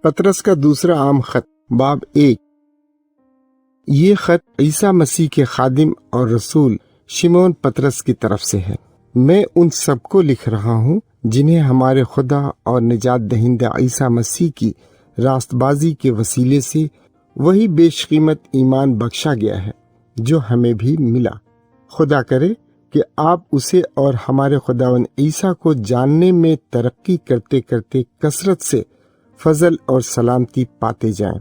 پطرس کا دوسرا عام خط، باب 1۔ یہ خط عیسیٰ مسیح کے خادم اور رسول شمعون پطرس کی طرف سے ہے۔ میں ان سب کو لکھ رہا ہوں جنہیں ہمارے خدا اور نجات دہندہ عیسیٰ مسیح کی راست بازی کے وسیلے سے وہی بیش قیمت ایمان بخشا گیا ہے جو ہمیں بھی ملا۔ خدا کرے کہ آپ اسے اور ہمارے خداوند عیسیٰ کو جاننے میں ترقی کرتے کرتے کثرت سے فضل اور سلامتی پاتے جائیں۔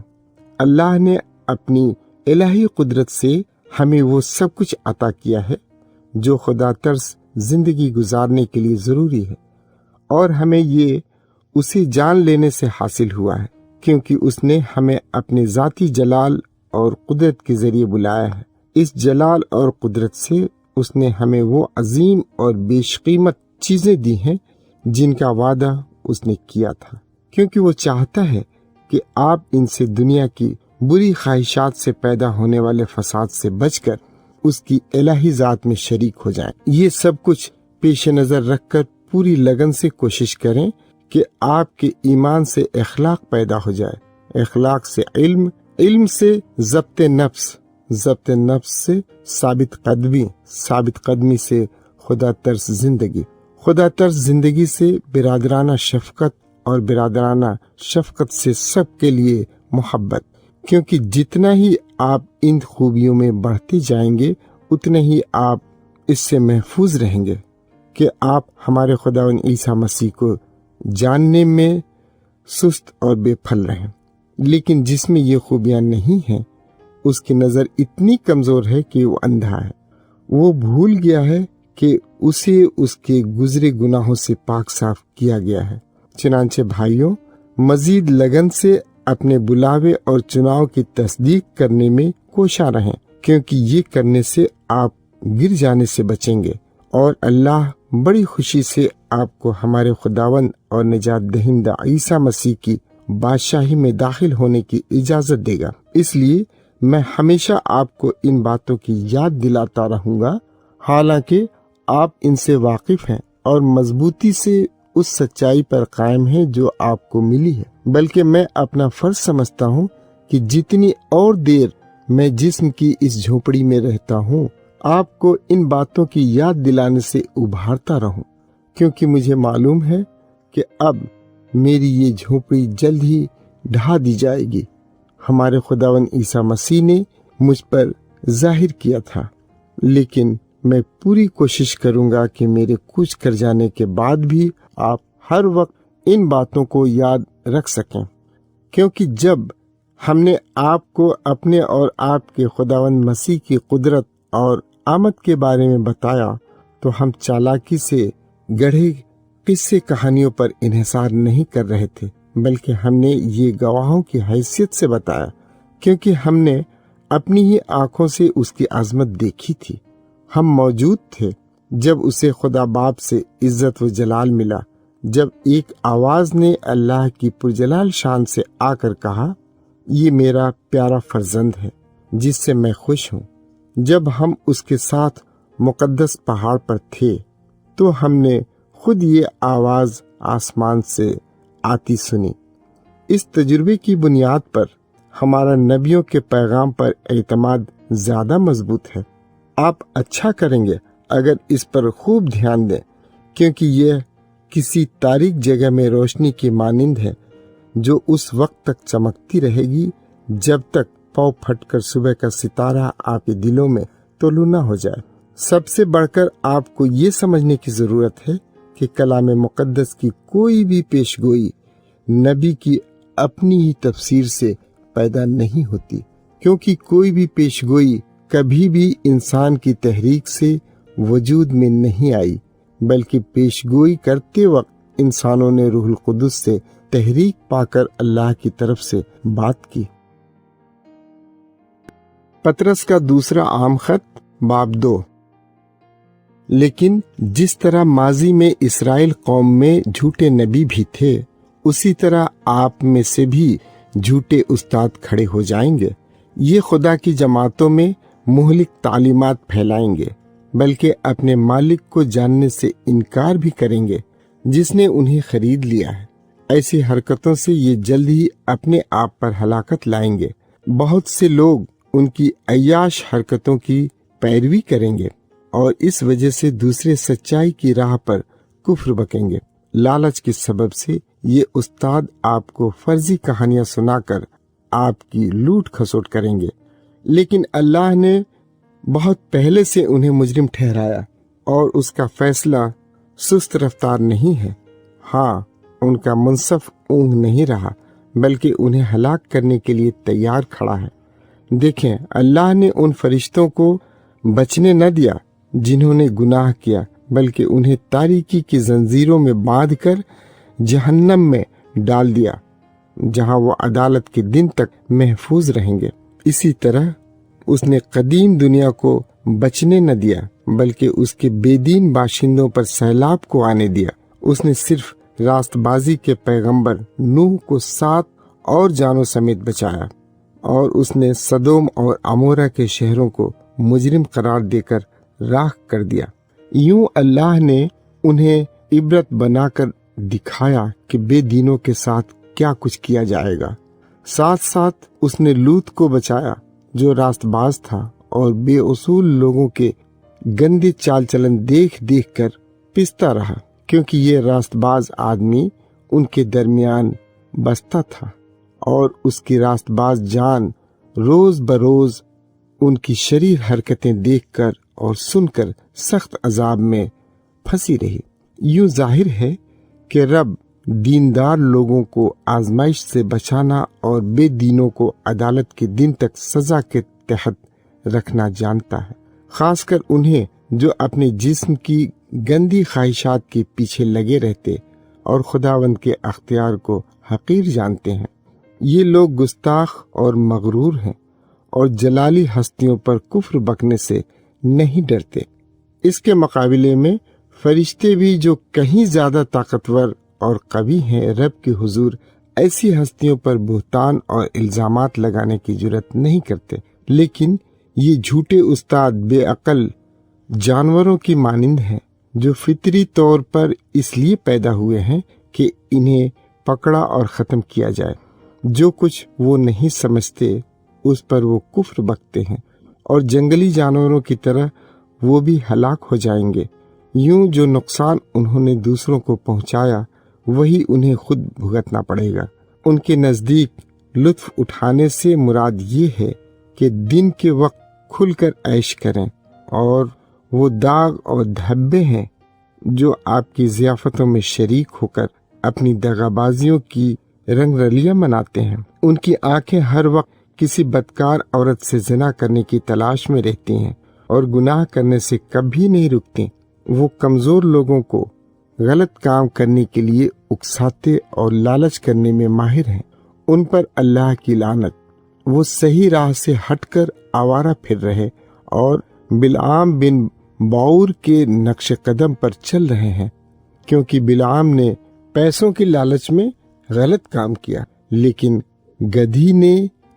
اللہ نے اپنی الہی قدرت سے ہمیں وہ سب کچھ عطا کیا ہے جو خدا ترس زندگی گزارنے کے لیے ضروری ہے، اور ہمیں یہ اسے جان لینے سے حاصل ہوا ہے کیونکہ اس نے ہمیں اپنے ذاتی جلال اور قدرت کے ذریعے بلایا ہے۔ اس جلال اور قدرت سے اس نے ہمیں وہ عظیم اور بیش قیمت چیزیں دی ہیں جن کا وعدہ اس نے کیا تھا، کیونکہ وہ چاہتا ہے کہ آپ ان سے دنیا کی بری خواہشات سے پیدا ہونے والے فساد سے بچ کر اس کی الہی ذات میں شریک ہو جائیں۔ یہ سب کچھ پیش نظر رکھ کر پوری لگن سے کوشش کریں کہ آپ کے ایمان سے اخلاق پیدا ہو جائے، اخلاق سے علم، علم سے ضبط نفس، ضبط نفس سے ثابت قدمی، ثابت قدمی سے خدا ترس زندگی، خدا ترس زندگی سے برادرانہ شفقت، اور برادرانہ شفقت سے سب کے لیے محبت، کیونکہ جتنا ہی آپ ان خوبیوں میں بڑھتے جائیں گے اتنے ہی آپ اس سے محفوظ رہیں گے کہ آپ ہمارے خداوند عیسیٰ مسیح کو جاننے میں سست اور بے پھل رہیں۔ لیکن جس میں یہ خوبیاں نہیں ہیں اس کی نظر اتنی کمزور ہے کہ وہ اندھا ہے، وہ بھول گیا ہے کہ اسے اس کے گزرے گناہوں سے پاک صاف کیا گیا ہے۔ چنانچہ بھائیوں، مزید لگن سے اپنے بلاوے اور چناؤ کی تصدیق کرنے میں کوشاں رہیں، کیونکہ یہ کرنے سے آپ گر جانے سے بچیں گے، اور اللہ بڑی خوشی سے آپ کو ہمارے خداوند اور نجات دہندہ عیسیٰ مسیح کی بادشاہی میں داخل ہونے کی اجازت دے گا۔ اس لیے میں ہمیشہ آپ کو ان باتوں کی یاد دلاتا رہوں گا، حالانکہ آپ ان سے واقف ہیں اور مضبوطی سے اس سچائی پر قائم ہیں جو آپ کو ملی ہے۔ بلکہ میں اپنا فرض سمجھتا ہوں کہ جتنی اور دیر میں جسم کی اس جھونپڑی میں رہتا ہوں آپ کو ان باتوں کی یاد دلانے سے ابھارتا رہوں، کیونکہ مجھے معلوم ہے کہ اب میری یہ جھونپڑی جلد ہی ڈھا دی جائے گی۔ ہمارے خداوند عیسیٰ مسیح نے مجھ پر ظاہر کیا تھا، لیکن میں پوری کوشش کروں گا کہ میرے کوچ کر جانے کے بعد بھی آپ ہر وقت ان باتوں کو یاد رکھ سکیں، کیونکہ جب ہم نے آپ کو اپنے اور آپ کے خداوند مسیح کی قدرت اور آمد کے بارے میں بتایا تو ہم چالاکی سے گڑھے قصے کہانیوں پر انحصار نہیں کر رہے تھے، بلکہ ہم نے یہ گواہوں کی حیثیت سے بتایا، کیونکہ ہم نے اپنی ہی آنکھوں سے اس کی عظمت دیکھی تھی۔ ہم موجود تھے جب اسے خدا باپ سے عزت و جلال ملا، جب ایک آواز نے اللہ کی پرجلال شان سے آ کر کہا، یہ میرا پیارا فرزند ہے جس سے میں خوش ہوں۔ جب ہم اس کے ساتھ مقدس پہاڑ پر تھے تو ہم نے خود یہ آواز آسمان سے آتی سنی۔ اس تجربے کی بنیاد پر ہمارا نبیوں کے پیغام پر اعتماد زیادہ مضبوط ہے۔ آپ اچھا کریں گے اگر اس پر خوب دھیان دیں، کیونکہ یہ کسی تاریک جگہ میں روشنی کی مانند ہے جو اس وقت تک چمکتی رہے گی جب تک پاؤں پھٹ کر صبح کا ستارہ آپ کے دلوں میں طلوع نہ ہو جائے۔ سب سے بڑھ کر آپ کو یہ سمجھنے کی ضرورت ہے کہ کلام مقدس کی کوئی بھی پیشگوئی نبی کی اپنی ہی تفسیر سے پیدا نہیں ہوتی، کیونکہ کوئی بھی پیشگوئی کبھی بھی انسان کی تحریک سے وجود میں نہیں آئی، بلکہ پیشگوئی کرتے وقت انسانوں نے روح القدس سے تحریک پا کر اللہ کی طرف سے بات کی۔ پطرس کا دوسرا عام خط، باب 2۔ لیکن جس طرح ماضی میں اسرائیل قوم میں جھوٹے نبی بھی تھے، اسی طرح آپ میں سے بھی جھوٹے استاد کھڑے ہو جائیں گے۔ یہ خدا کی جماعتوں میں مہلک تعلیمات پھیلائیں گے، بلکہ اپنے مالک کو جاننے سے انکار بھی کریں گے جس نے انہیں خرید لیا ہے۔ ایسی حرکتوں سے یہ جلد ہی اپنے آپ پر ہلاکت لائیں گے۔ بہت سے لوگ ان کی عیاش حرکتوں کی پیروی کریں گے اور اس وجہ سے دوسرے سچائی کی راہ پر کفر بکیں گے۔ لالچ کے سبب سے یہ استاد آپ کو فرضی کہانیاں سنا کر آپ کی لوٹ کھسوٹ کریں گے، لیکن اللہ نے بہت پہلے سے انہیں مجرم ٹھہرایا اور اس کا فیصلہ سست رفتار نہیں ہے۔ ہاں، ان کا منصف اونگ نہیں رہا، بلکہ انہیں ہلاک کرنے کے لیے تیار کھڑا ہے۔ دیکھیں، اللہ نے ان فرشتوں کو بچنے نہ دیا جنہوں نے گناہ کیا، بلکہ انہیں تاریکی کی زنجیروں میں باندھ کر جہنم میں ڈال دیا، جہاں وہ عدالت کے دن تک محفوظ رہیں گے۔ اسی طرح اس نے قدیم دنیا کو بچنے نہ دیا، بلکہ اس کے بے دین باشندوں پر سیلاب کو آنے دیا۔ اس نے صرف راست بازی کے پیغمبر نوح کو 7 اور جانوں سمیت بچایا، اور اس نے سدوم اور عمورہ کے شہروں کو مجرم قرار دے کر راکھ کر دیا۔ یوں اللہ نے انہیں عبرت بنا کر دکھایا کہ بے دینوں کے ساتھ کیا کچھ کیا جائے گا۔ ساتھ ساتھ اس نے لوط کو بچایا جو راست باز تھا اور بے اصول لوگوں کے گندے چال چلن دیکھ دیکھ کر پستا رہا، کیونکہ یہ راست باز آدمی ان کے درمیان بستا تھا اور اس کی راست باز جان روز بروز ان کی شریر حرکتیں دیکھ کر اور سن کر سخت عذاب میں پھنسی رہی۔ یوں ظاہر ہے کہ رب دیندار لوگوں کو آزمائش سے بچانا اور بے دینوں کو عدالت کے دن تک سزا کے تحت رکھنا جانتا ہے، خاص کر انہیں جو اپنے جسم کی گندی خواہشات کے پیچھے لگے رہتے اور خداوند کے اختیار کو حقیر جانتے ہیں۔ یہ لوگ گستاخ اور مغرور ہیں اور جلالی ہستیوں پر کفر بکنے سے نہیں ڈرتے۔ اس کے مقابلے میں فرشتے بھی جو کہیں زیادہ طاقتور اور قوی ہیں، رب کے حضور ایسی ہستیوں پر بہتان اور الزامات لگانے کی جرات نہیں کرتے، لیکن یہ جھوٹے استاد بے عقل جانوروں کی مانند ہیں جو فطری طور پر اس لیے پیدا ہوئے ہیں کہ انہیں پکڑا اور ختم کیا جائے۔ جو کچھ وہ نہیں سمجھتے اس پر وہ کفر بکتے ہیں، اور جنگلی جانوروں کی طرح وہ بھی ہلاک ہو جائیں گے۔ یوں جو نقصان انہوں نے دوسروں کو پہنچایا وہی انہیں خود بھگتنا پڑے گا۔ ان کے نزدیک لطف اٹھانے سے مراد یہ ہے کہ دن کے وقت کھل کر عیش کریں، اور وہ داغ اور دھبے ہیں جو آپ کی ضیافتوں میں شریک ہو کر اپنی دغابازیوں کی رنگ رلیاں مناتے ہیں۔ ان کی آنکھیں ہر وقت کسی بدکار عورت سے زنا کرنے کی تلاش میں رہتی ہیں اور گناہ کرنے سے کبھی نہیں رکتی۔ وہ کمزور لوگوں کو غلط کام کرنے کے لیے اکساتے اور لالچ کرنے میں ماہر ہیں۔ ان پر اللہ کی لعنت۔ وہ صحیح راہ سے ہٹ کر آوارہ پھر رہے اور بلعام بن باور کے نقش قدم پر چل رہے ہیں، کیونکہ بلعام نے پیسوں کی لالچ میں غلط کام کیا، لیکن گدھی نے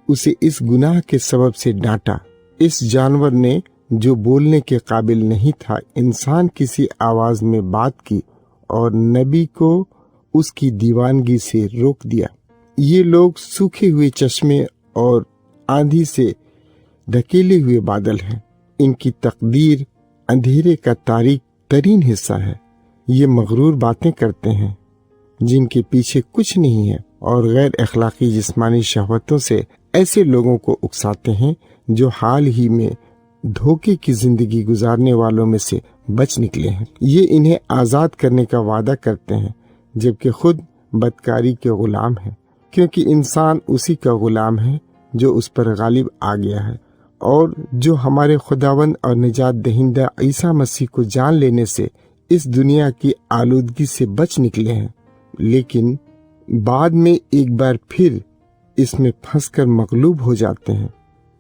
اسے اس گناہ کے سبب سے ڈانٹا۔ اس جانور نے جو بولنے کے قابل نہیں تھا، انسان کسی آواز میں بات کی اور نبی کو اس کی دیوانگی سے روک دیا۔ یہ لوگ سوکھے ہوئے چشمے اور آندھی سے دھکیلے ہوئے بادل ہیں۔ ان کی تقدیر اندھیرے کا تاریک ترین حصہ ہے۔ یہ مغرور باتیں کرتے ہیں جن کے پیچھے کچھ نہیں ہے، اور غیر اخلاقی جسمانی شہوتوں سے ایسے لوگوں کو اکساتے ہیں جو حال ہی میں دھوکے کی زندگی گزارنے والوں میں سے بچ نکلے ہیں۔ یہ انہیں آزاد کرنے کا وعدہ کرتے ہیں جبکہ خود بدکاری کے غلام ہیں، کیونکہ انسان اسی کا غلام ہے جو اس پر غالب آ گیا ہے، اور جو ہمارے خداوند اور نجات دہندہ عیسیٰ مسیح کو جان لینے سے اس دنیا کی آلودگی سے بچ نکلے ہیں، لیکن بعد میں ایک بار پھر اس میں پھنس کر مغلوب ہو جاتے ہیں۔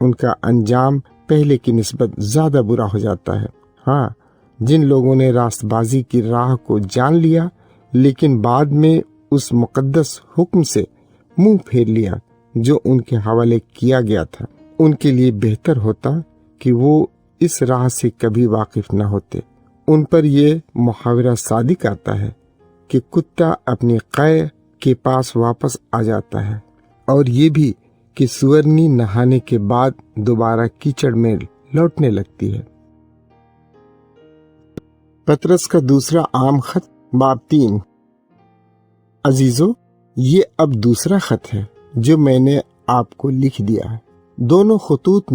ان کا انجام پہلے کی نسبت زیادہ برا ہو جاتا ہے۔ ہاں، جن لوگوں نے راست بازی کی راہ کو جان لیا لیکن بعد میں اس مقدس حکم سے منہ پھیر لیا جو ان کے حوالے کیا گیا تھا، ان کے لیے بہتر ہوتا کہ وہ اس راہ سے کبھی واقف نہ ہوتے۔ ان پر یہ محاورہ صادق آتا ہے کہ کتا اپنی قے کے پاس واپس آ جاتا ہے، اور یہ بھی کہ سورنی نہانے کے بعد دوبارہ کیچڑ میں لوٹنے لگتی ہے۔ پطرس کا دوسرا عام خط، باب 3۔ عزیزو، یہ اب دوسرا خط ہے جو میں نے آپ کو لکھ دیا ہے۔ دونوں خطوط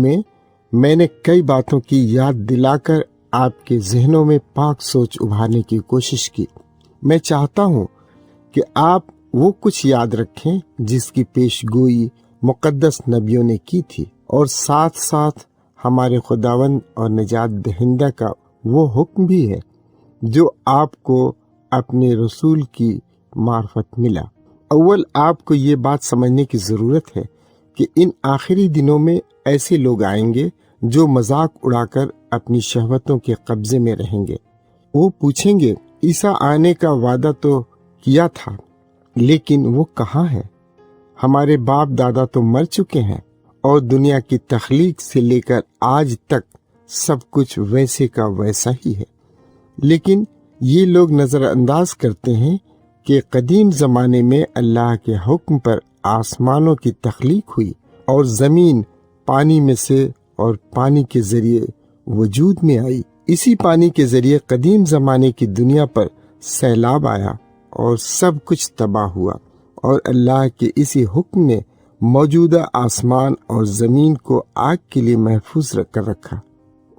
میں نے کئی باتوں کی یاد دلا کر آپ کے ذہنوں میں پاک سوچ ابھارنے کی کوشش کی۔ میں چاہتا ہوں کہ آپ وہ کچھ یاد رکھیں جس کی پیش گوئی مقدس نبیوں نے کی تھی، اور ساتھ ساتھ ہمارے خداوند اور نجات دہندہ کا وہ حکم بھی ہے جو آپ کو اپنے رسول کی معرفت ملا۔ اول آپ کو یہ بات سمجھنے کی ضرورت ہے کہ ان آخری دنوں میں ایسے لوگ آئیں گے جو مذاق اڑا کر اپنی شہوتوں کے قبضے میں رہیں گے۔ وہ پوچھیں گے، عیسیٰ آنے کا وعدہ تو کیا تھا، لیکن وہ کہاں ہے؟ ہمارے باپ دادا تو مر چکے ہیں، اور دنیا کی تخلیق سے لے کر آج تک سب کچھ ویسے کا ویسا ہی ہے۔ لیکن یہ لوگ نظر انداز کرتے ہیں کہ قدیم زمانے میں اللہ کے حکم پر آسمانوں کی تخلیق ہوئی، اور زمین پانی میں سے اور پانی کے ذریعے وجود میں آئی۔ اسی پانی کے ذریعے قدیم زمانے کی دنیا پر سیلاب آیا اور سب کچھ تباہ ہوا، اور اللہ کے اسی حکم نے موجودہ آسمان اور زمین کو آگ کے لیے محفوظ کر رکھا،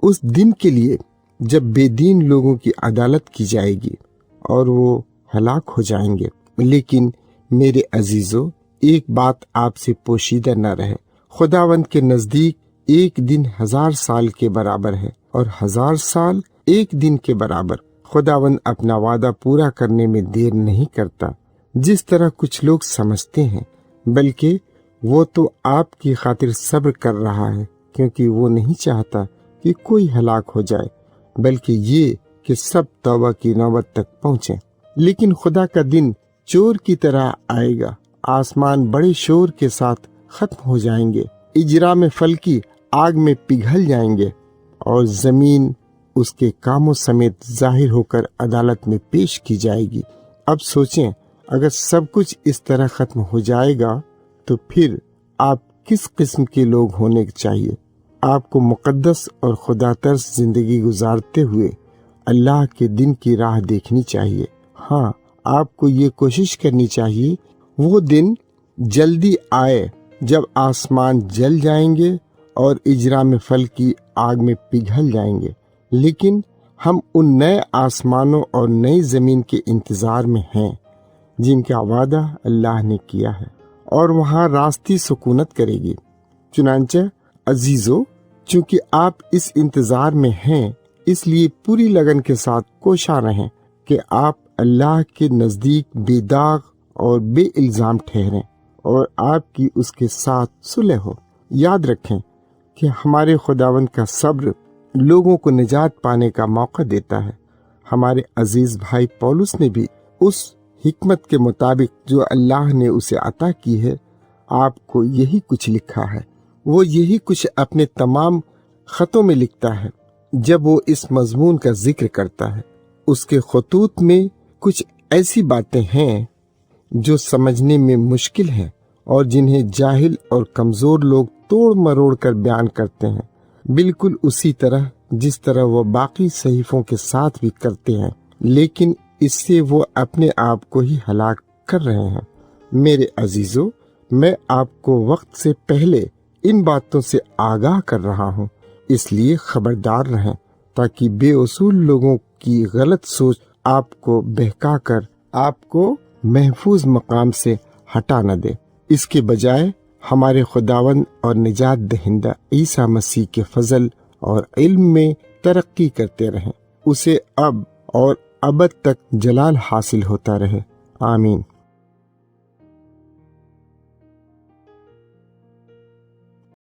اس دن کے لیے جب بے دین لوگوں کی عدالت کی جائے گی اور وہ ہلاک ہو جائیں گے۔ لیکن میرے عزیزو، ایک بات آپ سے پوشیدہ نہ رہے، خداوند کے نزدیک ایک دن 1000 سال کے برابر ہے، اور 1000 سال ایک دن کے برابر۔ خداوند اپنا وعدہ پورا کرنے میں دیر نہیں کرتا، جس طرح کچھ لوگ سمجھتے ہیں، بلکہ وہ تو آپ کی خاطر صبر کر رہا ہے، کیونکہ وہ نہیں چاہتا کہ کوئی ہلاک ہو جائے، بلکہ یہ کہ سب توبہ کی نوبت تک پہنچیں۔ لیکن خدا کا دن چور کی طرح آئے گا، آسمان بڑے شور کے ساتھ ختم ہو جائیں گے، اجرام فلکی آگ میں پگھل جائیں گے، اور زمین اس کے کاموں سمیت ظاہر ہو کر عدالت میں پیش کی جائے گی۔ اب سوچیں، اگر سب کچھ اس طرح ختم ہو جائے گا تو پھر آپ کس قسم کے لوگ ہونے چاہیے؟ آپ کو مقدس اور خدا ترس زندگی گزارتے ہوئے اللہ کے دن کی راہ دیکھنی چاہیے۔ ہاں، آپ کو یہ کوشش کرنی چاہیے وہ دن جلدی آئے جب آسمان جل جائیں گے اور اجرام فلکی آگ میں پگھل جائیں گے۔ لیکن ہم ان نئے آسمانوں اور نئی زمین کے انتظار میں ہیں جن کا وعدہ اللہ نے کیا ہے، اور وہاں راستی سکونت کرے گی۔ چنانچہ عزیزو، چونکہ آپ اس انتظار میں ہیں، اس لیے پوری لگن کے ساتھ کوشاں رہیں کہ آپ اللہ کے نزدیک بے داغ اور بے الزام ٹھہریں، اور آپ کی اس کے ساتھ صلح ہو۔ یاد رکھیں کہ ہمارے خداوند کا صبر لوگوں کو نجات پانے کا موقع دیتا ہے۔ ہمارے عزیز بھائی پولس نے بھی اس حکمت کے مطابق جو اللہ نے اسے عطا کی ہے، آپ کو یہی کچھ لکھا ہے۔ وہ یہی کچھ اپنے تمام خطوں میں لکھتا ہے جب وہ اس مضمون کا ذکر کرتا ہے۔ اس کے خطوط میں کچھ ایسی باتیں ہیں جو سمجھنے میں مشکل ہیں، اور جنہیں جاہل اور کمزور لوگ توڑ مروڑ کر بیان کرتے ہیں، بالکل اسی طرح جس طرح وہ باقی صحیفوں کے ساتھ بھی کرتے ہیں، لیکن اس سے وہ اپنے آپ کو ہی ہلاک کر رہے ہیں۔ میرے عزیزو، میں آپ کو وقت سے پہلے ان باتوں سے آگاہ کر رہا ہوں، اس لیے خبردار رہیں تاکہ بے اصول لوگوں کی غلط سوچ آپ کو بہکا کر آپ کو محفوظ مقام سے ہٹا نہ دے۔ اس کے بجائے ہمارے خداوند اور نجات دہندہ عیسیٰ مسیح کے فضل اور علم میں ترقی کرتے رہیں، اسے اب اور ابد تک جلال حاصل ہوتا رہے۔ آمین۔